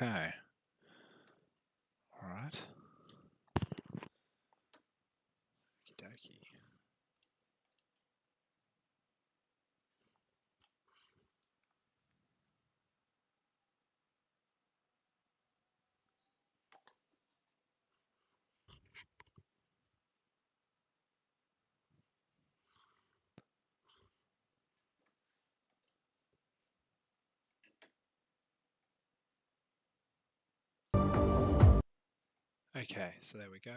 Okay. All right. Okey-dokey. Okay, so there we go.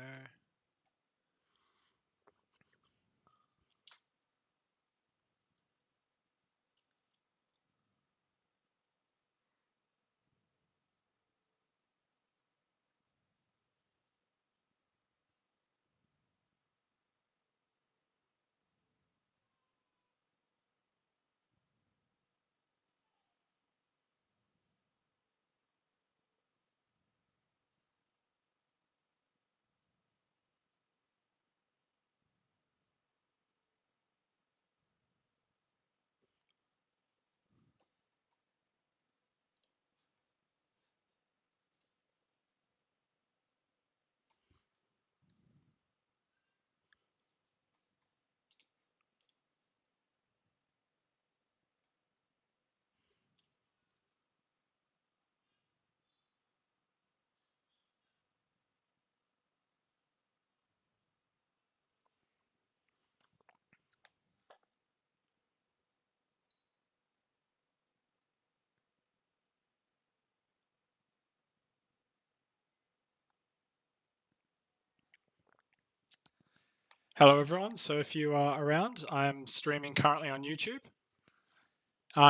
Hello, everyone. So if you are around, I'm streaming currently on YouTube.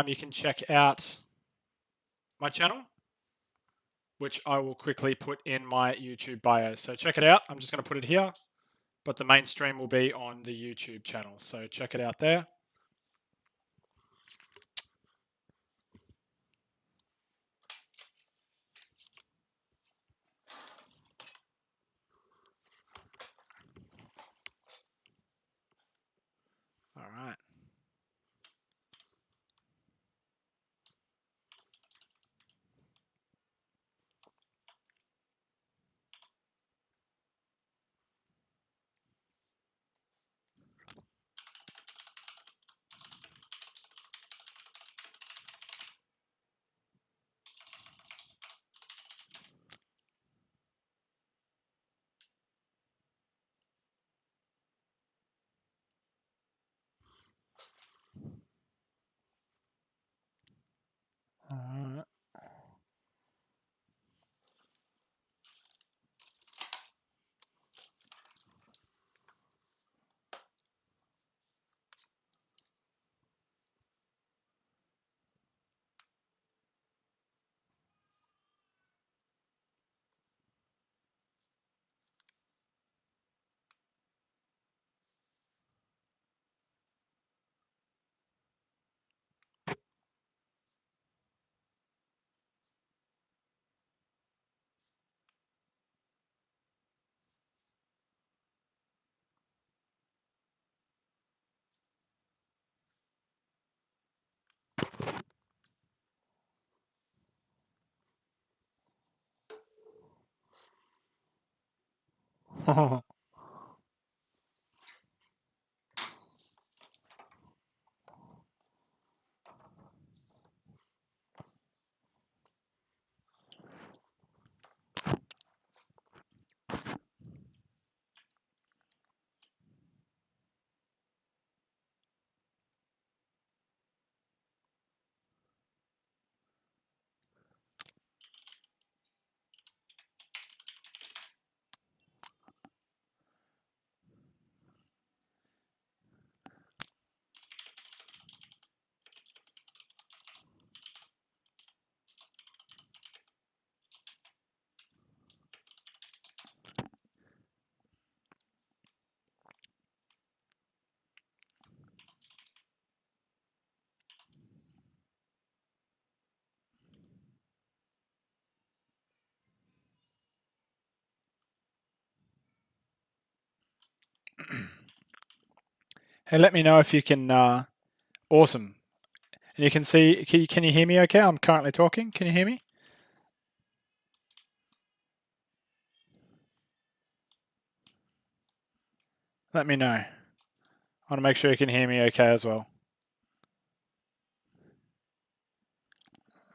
You can check out my channel, which I will quickly put in my YouTube bio. So check it out. I'm just going to put it here, but the main stream will be on the YouTube channel. So check it out there. All right. All right. Hey, let me know if you can. Awesome. And you can see. Can you hear me? Okay, I'm currently talking. Can you hear me? let me know. I want to make sure you can hear me okay as well.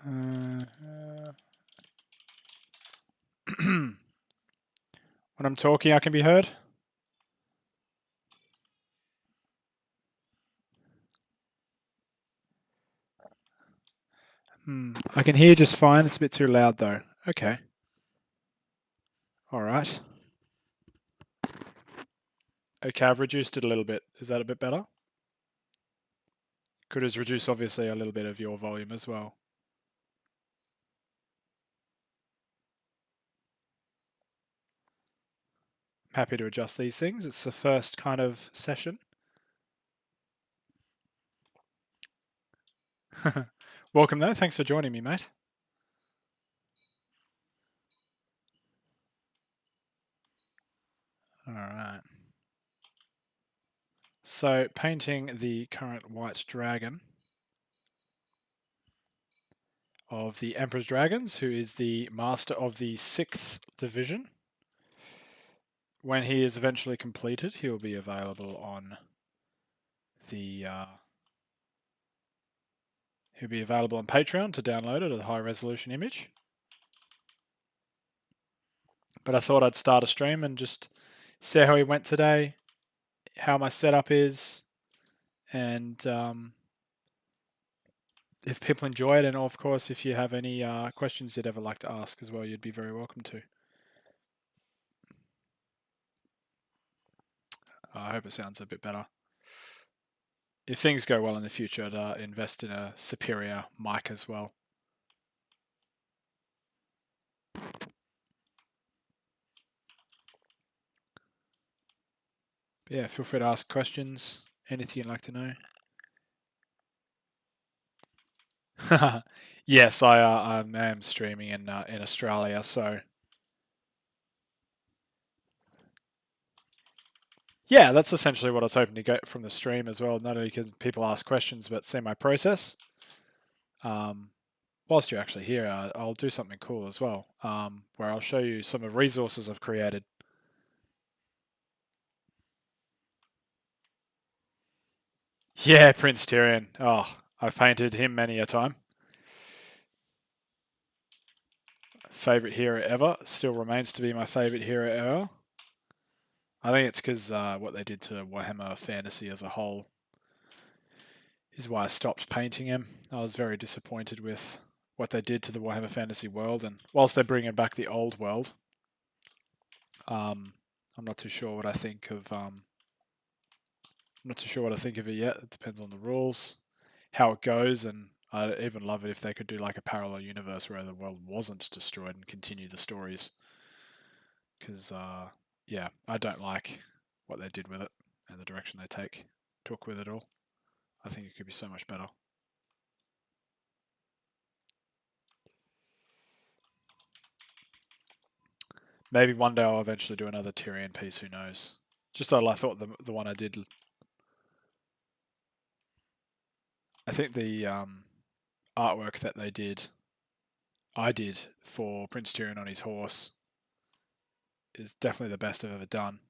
When I'm talking, I can be heard. I can hear just fine. It's a bit too loud though. Okay. All right. Okay, I've reduced it a little bit. Is that a bit better? Could as reduce obviously a little bit of your volume as well. I'm happy to adjust these things. It's the first kind of session. Welcome though. Thanks for joining me, mate. All right. So painting the current white dragon of the Emperor's Dragons, who is the master of the 6th division. When he is eventually completed, he will be available on the he'll be available on Patreon to download it at a high resolution image. But I thought I'd start a stream and just see how he went today, how my setup is, and if people enjoy it, and of course, if you have any questions you'd ever like to ask as well, you'd be very welcome to. I hope it sounds a bit better. If things go well in the future, I'd invest in a superior mic as well. But yeah, feel free to ask questions, anything you'd like to know. Yes, I am streaming in Australia, so yeah, that's essentially what I was hoping to get from the stream as well. Not only can people ask questions, but see my process. Whilst you're actually here, I'll do something cool as well, where I'll show you some of the resources I've created. Yeah, Prince Tyrion. Oh, I've painted him many a time. Favorite hero ever. Still remains to be my favorite hero ever. I think it's because what they did to Warhammer Fantasy as a whole is why I stopped painting him. I was very disappointed with what they did to the Warhammer Fantasy world, and whilst they're bringing back the old world, I'm not too sure what I think of. I'm not too sure what I think of it yet. It depends on the rules, how it goes, and I'd even love it if they could do like a parallel universe where the world wasn't destroyed and continue the stories. Because yeah, I don't like what they did with it and the direction they took with it all. I think it could be so much better. Maybe one day I'll eventually do another Tyrion piece. Who knows? Just I thought the one I did. I think the artwork that I did for Prince Tyrion on his horse, is definitely the best I've ever done.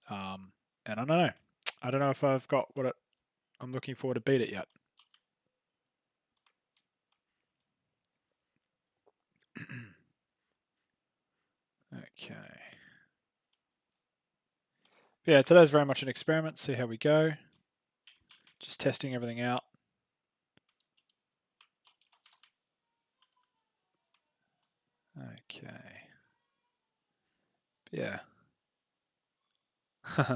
And I don't know. I don't know if I've got I'm looking forward to beat it yet. Okay. Yeah, today's very much an experiment. See how we go. Just testing everything out. Okay. Yeah. All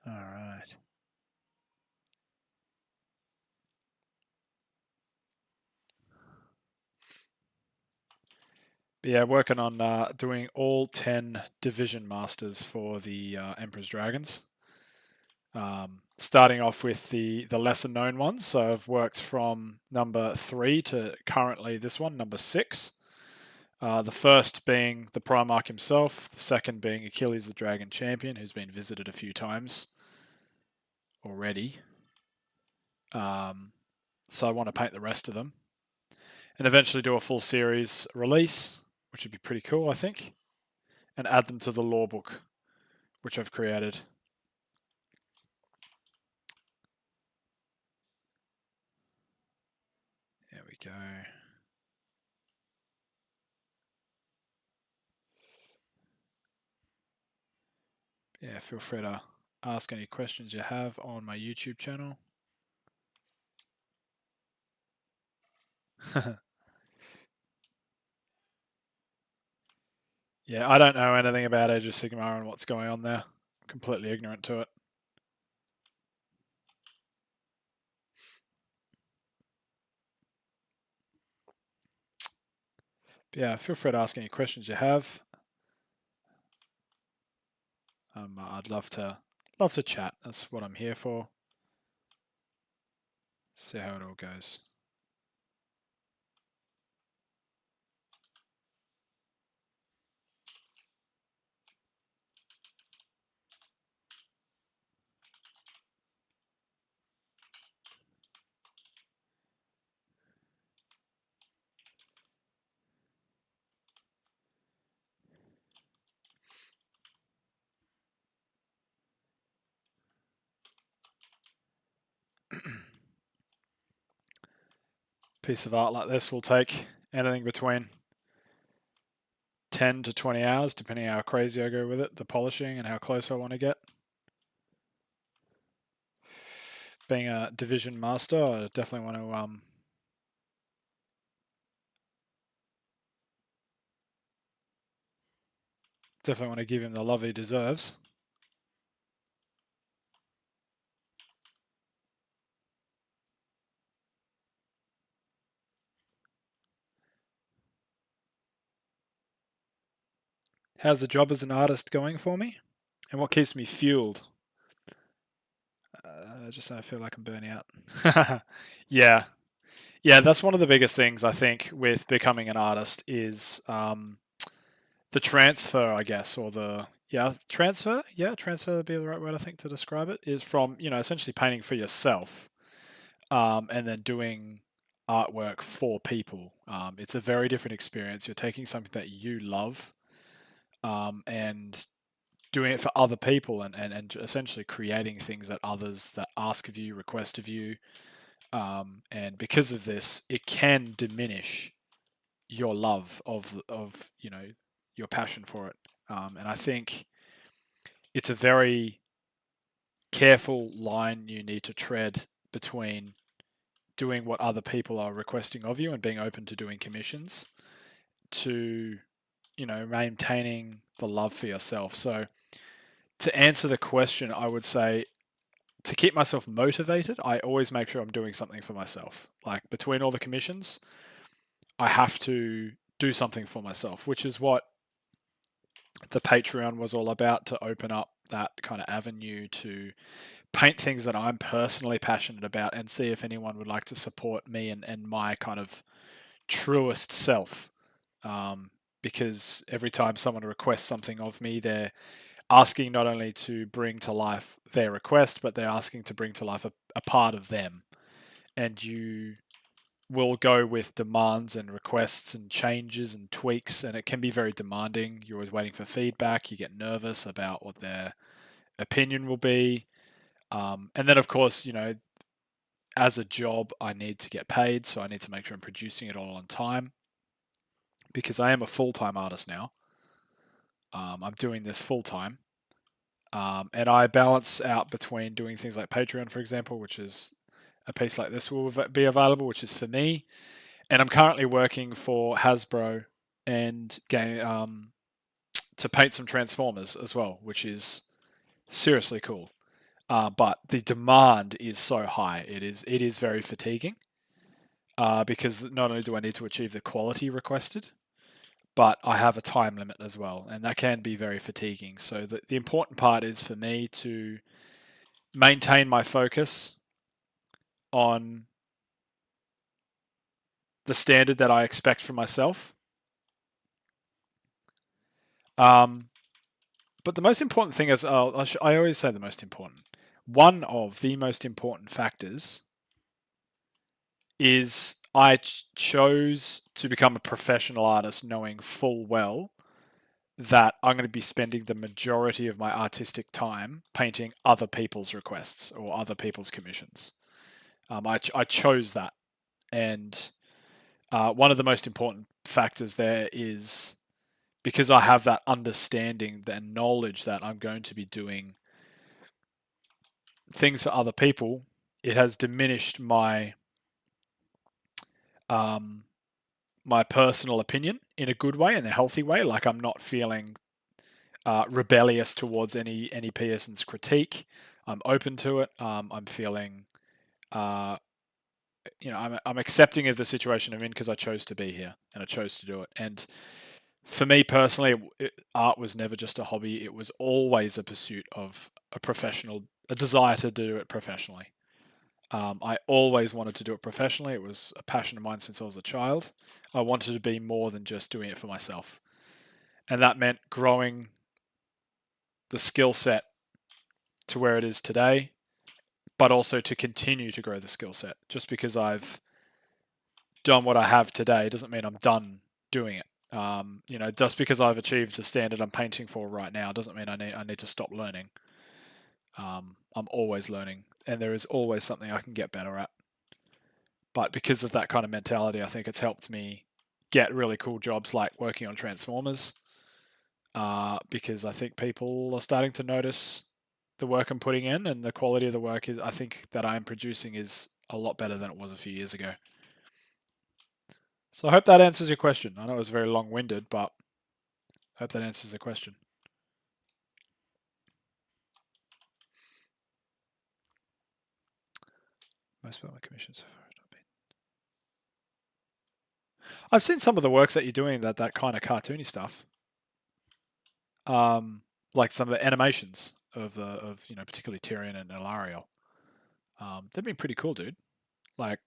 right. But yeah, working on doing all 10 division masters for the Emperor's Dragons. Starting off with the lesser known ones. So I've worked from number 3 to currently this one, number 6. The first being the Primarch himself, the second being Achilles the Dragon Champion, who's been visited a few times already. So I want to paint the rest of them. and eventually do a full series release, which would be pretty cool, I think, and add them to the lore book, which I've created. There we go. Yeah, feel free to ask any questions you have on my YouTube channel. Yeah, I don't know anything about Age of Sigmar and what's going on there. I'm completely ignorant to it. But yeah, feel free to ask any questions you have. I'd love to chat. That's what I'm here for. See how it all goes. Piece of art like this will take anything between 10 to 20 hours, depending how crazy I go with it, the polishing and how close I want to get. Being a division master, I definitely want to give him the love he deserves. How's the job as an artist going for me? And what keeps me fueled? I feel like I'm burning out. Yeah. Yeah, that's one of the biggest things I think with becoming an artist is the transfer, I guess, or the transfer. Yeah, transfer would be the right word I think to describe it. Is from essentially painting for yourself, and then doing artwork for people. It's a very different experience. You're taking something that you love, and doing it for other people, and essentially creating things that others that ask of you, request of you. And because of this, it can diminish your love of your passion for it. And I think it's a very careful line you need to tread between doing what other people are requesting of you and being open to doing commissions to maintaining the love for yourself. So to answer the question, I would say to keep myself motivated, I always make sure I'm doing something for myself. Like between all the commissions, I have to do something for myself, which is what the Patreon was all about, to open up that kind of avenue to paint things that I'm personally passionate about and see if anyone would like to support me and my kind of truest self. Because every time someone requests something of me, they're asking not only to bring to life their request, but they're asking to bring to life a part of them. And you will go with demands and requests and changes and tweaks, and it can be very demanding. You're always waiting for feedback. You get nervous about what their opinion will be. And then, of course, as a job, I need to get paid, so I need to make sure I'm producing it all on time because I am a full-time artist now. I'm doing this full-time. And I balance out between doing things like Patreon, for example, which is a piece like this will be available, which is for me. And I'm currently working for Hasbro and to paint some Transformers as well, which is seriously cool. But the demand is so high; it is very fatiguing. Because not only do I need to achieve the quality requested, but I have a time limit as well, and that can be very fatiguing. So the important part is for me to maintain my focus on the standard that I expect from myself. But the most important thing is, I always say the most important. One of the most important factors is I chose to become a professional artist knowing full well that I'm going to be spending the majority of my artistic time painting other people's requests or other people's commissions. I chose that. And one of the most important factors there is because I have that understanding and knowledge that I'm going to be doing things for other people, it has diminished um, my personal opinion in a good way, in a healthy way. Like I'm not feeling rebellious towards any Pearson's critique. I'm open to it. I'm feeling, uh, I'm accepting of the situation I'm in because I chose to be here and I chose to do it. And for me personally, art was never just a hobby. It was always a pursuit of a desire to do it professionally. I always wanted to do it professionally. It was a passion of mine since I was a child. I wanted to be more than just doing it for myself. And that meant growing the skill set to where it is today, but also to continue to grow the skill set. Just because I've done what I have today doesn't mean I'm done doing it. Just because I've achieved the standard I'm painting for right now doesn't mean I need to stop learning. I'm always learning, and there is always something I can get better at. But because of that kind of mentality, I think it's helped me get really cool jobs like working on Transformers. Because I think people are starting to notice the work I'm putting in, and the quality of the work is I think that I'm producing is a lot better than it was a few years ago. So I hope that answers your question. I know it was very long-winded, but I hope that answers the question. Most of my commissions so far have not been. I've seen some of the works that you're doing, that kind of cartoony stuff. Like some of the animations of particularly Tyrion and Ilariel. They've been pretty cool, dude. Like,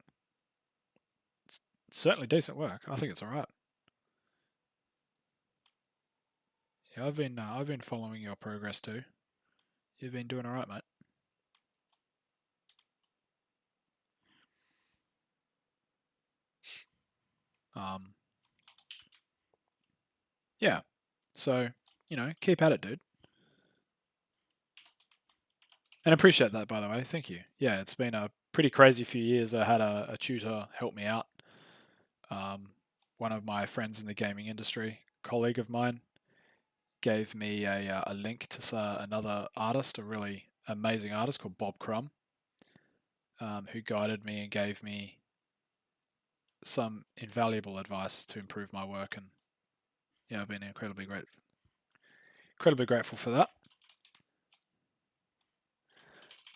it's certainly decent work. I think it's all right. Yeah, I've been following your progress too. You've been doing all right, mate. Um, yeah. So keep at it, dude. And appreciate that, by the way. Thank you. Yeah, it's been a pretty crazy few years. I had a tutor help me out. One of my friends in the gaming industry, colleague of mine, gave me a link to another artist, a really amazing artist called Bob Crumb, who guided me and gave me some invaluable advice to improve my work. And yeah, I've been incredibly grateful for that.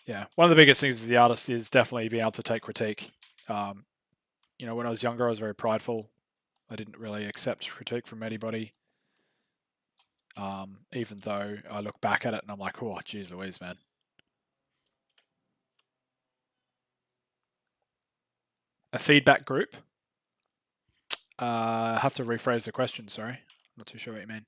Yeah, one of the biggest things as the artist is definitely being able to take critique. When I was younger, I was very prideful. I didn't really accept critique from anybody. Even though I look back at it and I'm like, oh, geez Louise, man. A feedback group? I have to rephrase the question, sorry. I'm not too sure what you mean.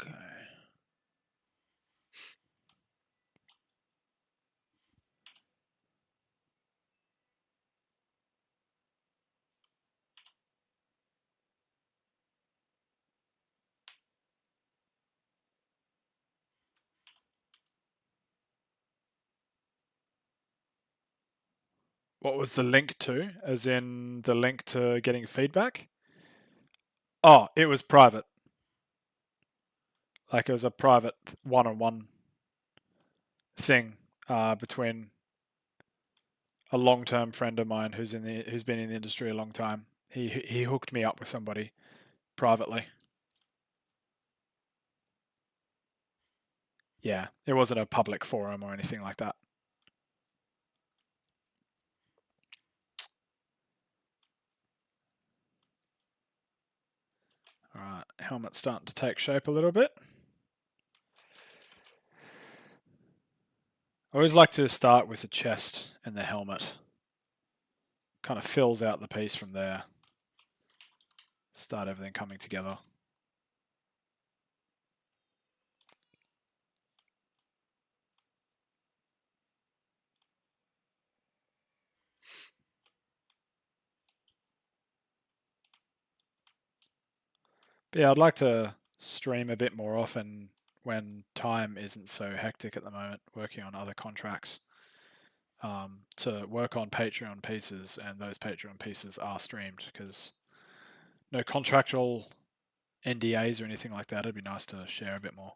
Okay. What was the link to? As in the link to getting feedback? Oh, it was private. Like it was a private one-on-one thing between a long-term friend of mine who's been in the industry a long time. He hooked me up with somebody privately. Yeah, it wasn't a public forum or anything like that. helmet's starting to take shape a little bit. I always like to start with the chest and the helmet. Kind of fills out the piece from there. Start everything coming together. But yeah, I'd like to stream a bit more often when time isn't so hectic at the moment, working on other contracts. To work on Patreon pieces, and those Patreon pieces are streamed because no contractual NDAs or anything like that. It'd be nice to share a bit more.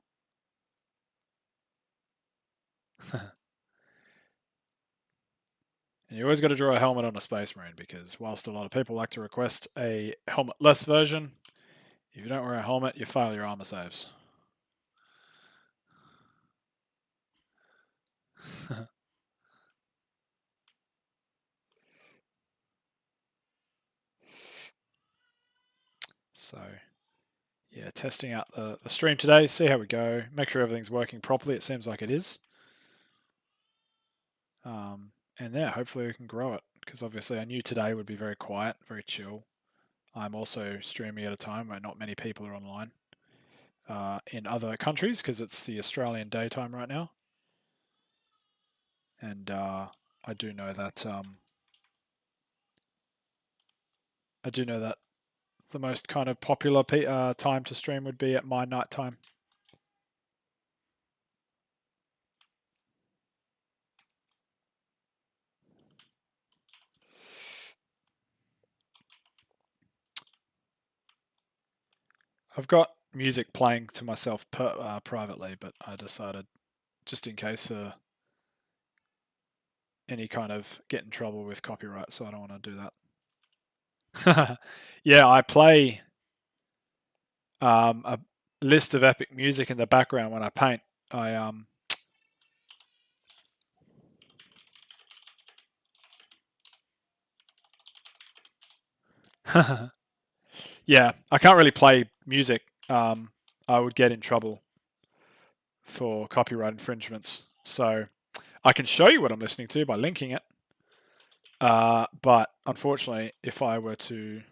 And you always got to draw a helmet on a Space Marine because whilst a lot of people like to request a helmet-less version, if you don't wear a helmet, you fail your armor saves. So, yeah, testing out the stream today, see how we go, make sure everything's working properly. It seems like it is. And yeah, hopefully we can grow it because obviously I knew today would be very quiet, very chill. I'm also streaming at a time where not many people are online in other countries because it's the Australian daytime right now. And I do know that the most kind of popular time to stream would be at my night time. I've got music playing to myself privately, but I decided just in case any kind of get in trouble with copyright, so I don't want to do that. Yeah, I play a list of epic music in the background when I paint. Yeah, I can't really play music. I would get in trouble for copyright infringements. So I can show you what I'm listening to by linking it. But unfortunately, if I were to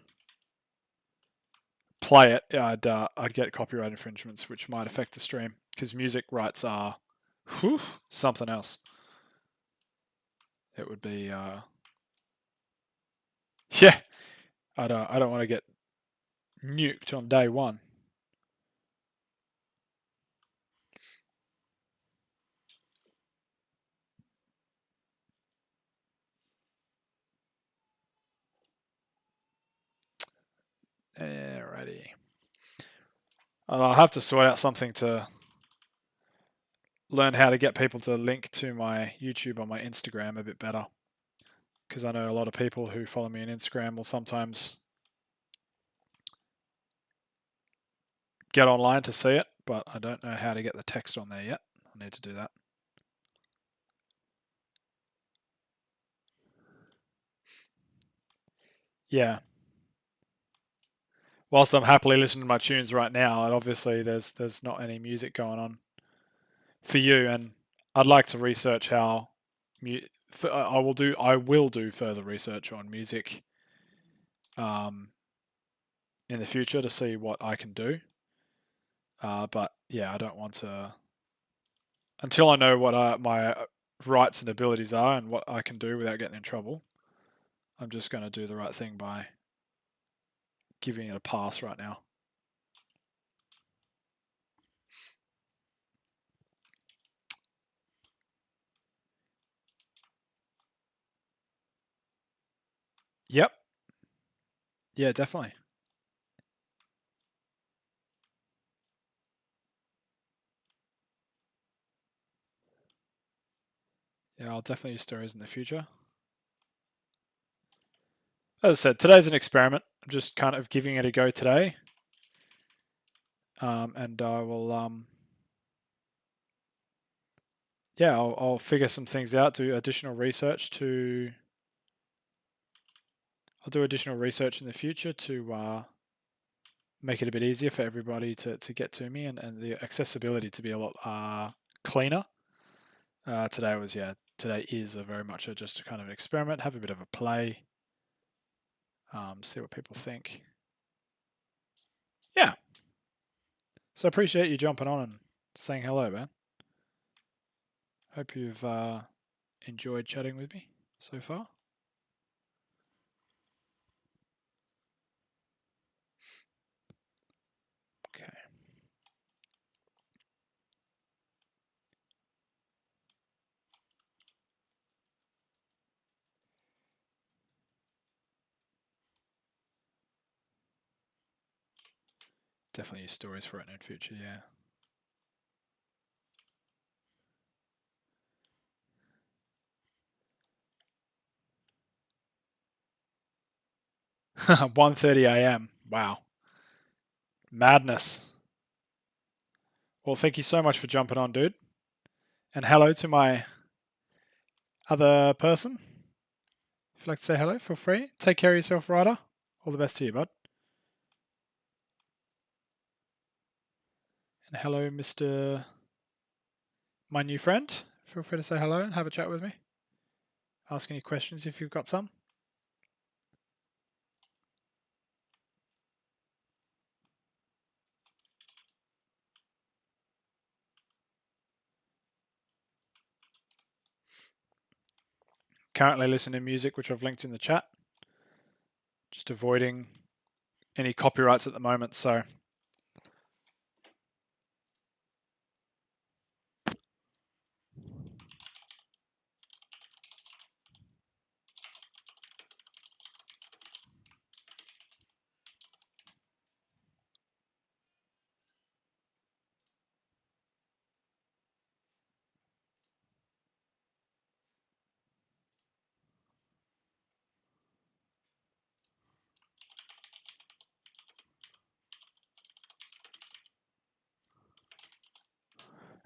play it, I'd get copyright infringements, which might affect the stream because music rights are something else. It would be yeah. I don't want to get nuked on day one. Alrighty. I'll have to sort out something to learn how to get people to link to my YouTube or my Instagram a bit better. Because I know a lot of people who follow me on Instagram will sometimes get online to see it, but I don't know how to get the text on there yet. I need to do that. Yeah. Whilst I'm happily listening to my tunes right now, and obviously there's not any music going on for you, and I'd like to research how I will do further research on music in the future to see what I can do. But yeah, I don't want to until I know what my rights and abilities are and what I can do without getting in trouble. I'm just going to do the right thing by giving it a pass right now. Yep. Yeah, definitely. Yeah, I'll definitely use stories in the future. As I said, today's an experiment. I'm just kind of giving it a go today. And I will, yeah, I'll figure some things out, do additional research I'll do additional research in the future to make it a bit easier for everybody to get to me, and the accessibility to be a lot cleaner. Today is very much just a kind of an experiment, have a bit of a play, see what people think. Yeah. So I appreciate you jumping on and saying hello, man. Hope you've enjoyed chatting with me so far. Okay. Definitely use stories for it in future, yeah. .1:30 a.m. Wow. Madness. Well, thank you so much for jumping on, dude. And hello to my other person. If you'd like to say hello, feel free. Take care of yourself, Ryder. All the best to you, bud. And hello, Mr. My new friend. Feel free to say hello and have a chat with me. Ask any questions if you've got some. Currently listening to music, which I've linked in the chat. Just avoiding any copyrights at the moment, so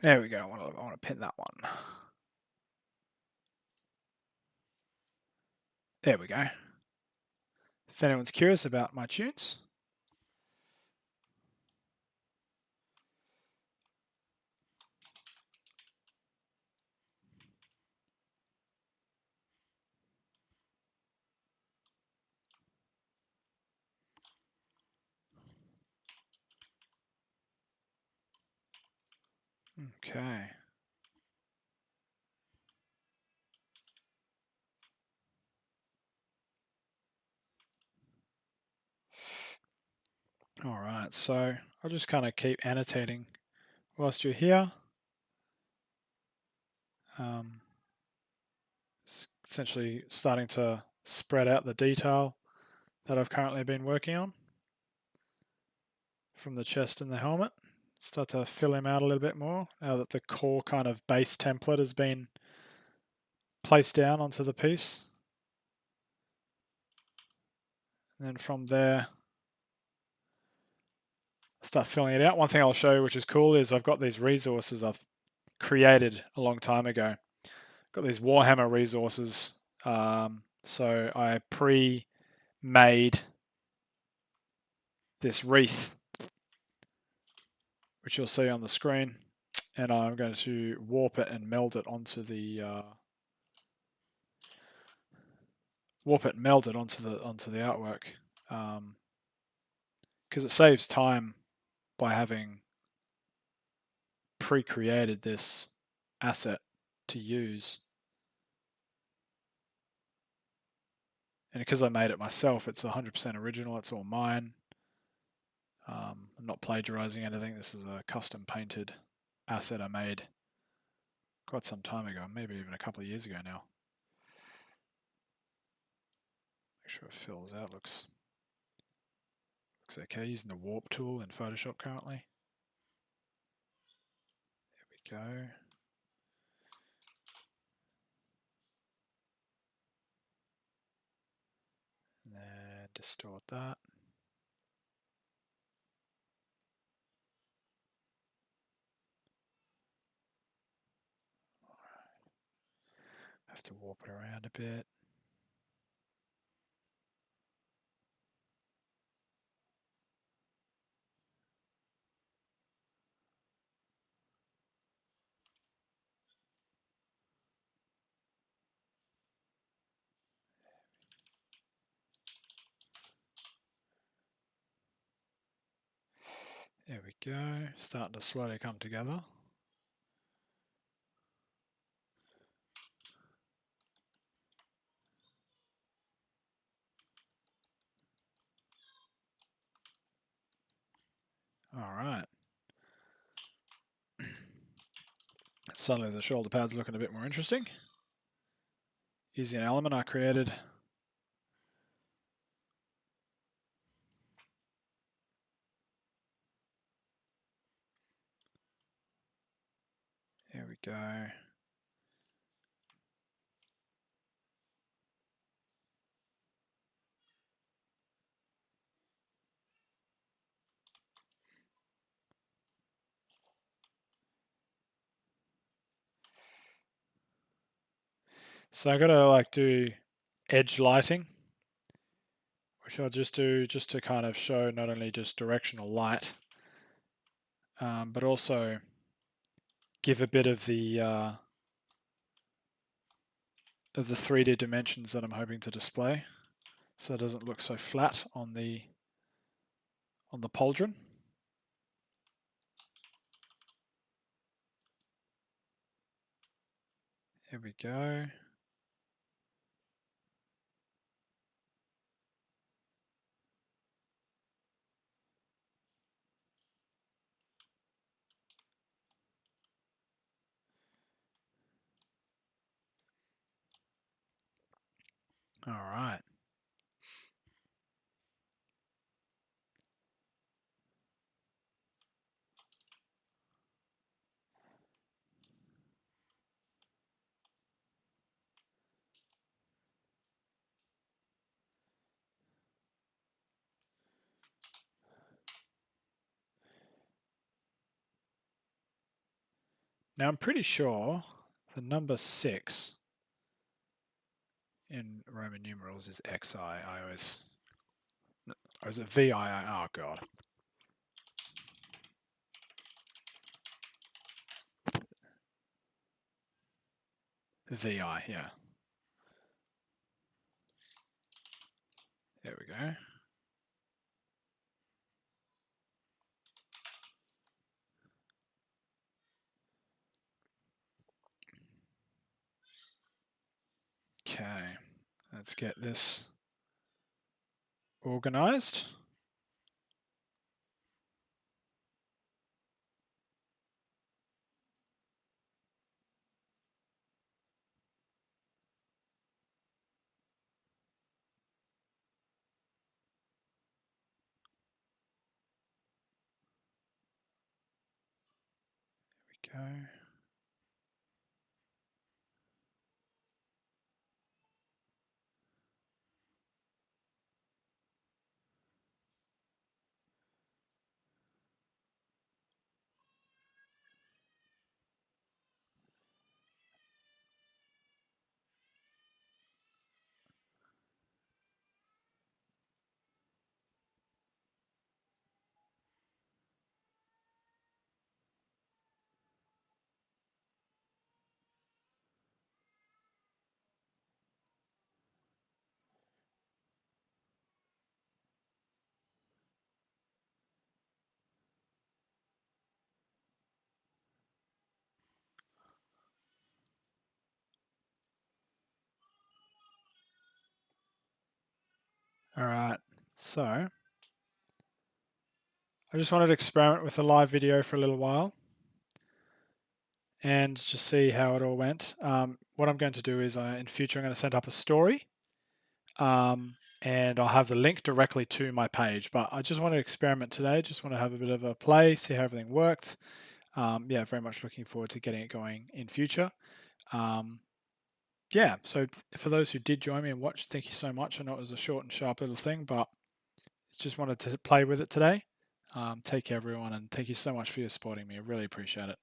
there we go. I want to pin that one. There we go. If anyone's curious about my tunes. Okay. All right, so I'll just kind of keep annotating whilst you're here. Essentially starting to spread out the detail that I've currently been working on from the chest and the helmet. Start to fill him out a little bit more now that the core kind of base template has been placed down onto the piece. And then from there, start filling it out. One thing I'll show you which is cool is I've got these resources I've created a long time ago. Got these Warhammer resources. So I pre-made this wreath, which you'll see on the screen, and I'm going to warp it and meld it onto the artwork, because it saves time by having pre-created this asset to use. And because I made it myself, it's 100% original. It's all mine. I'm not plagiarizing anything. This is a custom painted asset I made quite some time ago, maybe even a couple of years ago now. Make sure it fills out. Looks okay. Using the warp tool in Photoshop currently. There we go. And then distort that. Have to warp it around a bit. There we go, starting to slowly come together. All right. Suddenly the shoulder pad's looking a bit more interesting. Using an element I created. There we go. So I gotta do edge lighting, which I'll just do just to kind of show not only just directional light, but also give a bit of the 3D dimensions that I'm hoping to display, so it doesn't look so flat on the pauldron. Here we go. All right. Now I'm pretty sure the number 6 in Roman numerals is XI. I always, or is it VII? Oh god. VI, yeah. There we go. Okay, let's get this organized. There we go. All right, so I just wanted to experiment with a live video for a little while and just see how it all went. What I'm going to do is in future I'm going to set up a story, and I'll have the link directly to my page. But I just want to experiment today. Just want to have a bit of a play, see how everything worked. Yeah, very much looking forward to getting it going in future. Yeah, so for those who did join me and watch, thank you so much. I know it was a short and sharp little thing, but just wanted to play with it today. Take care, everyone, and thank you so much for your supporting me. I really appreciate it.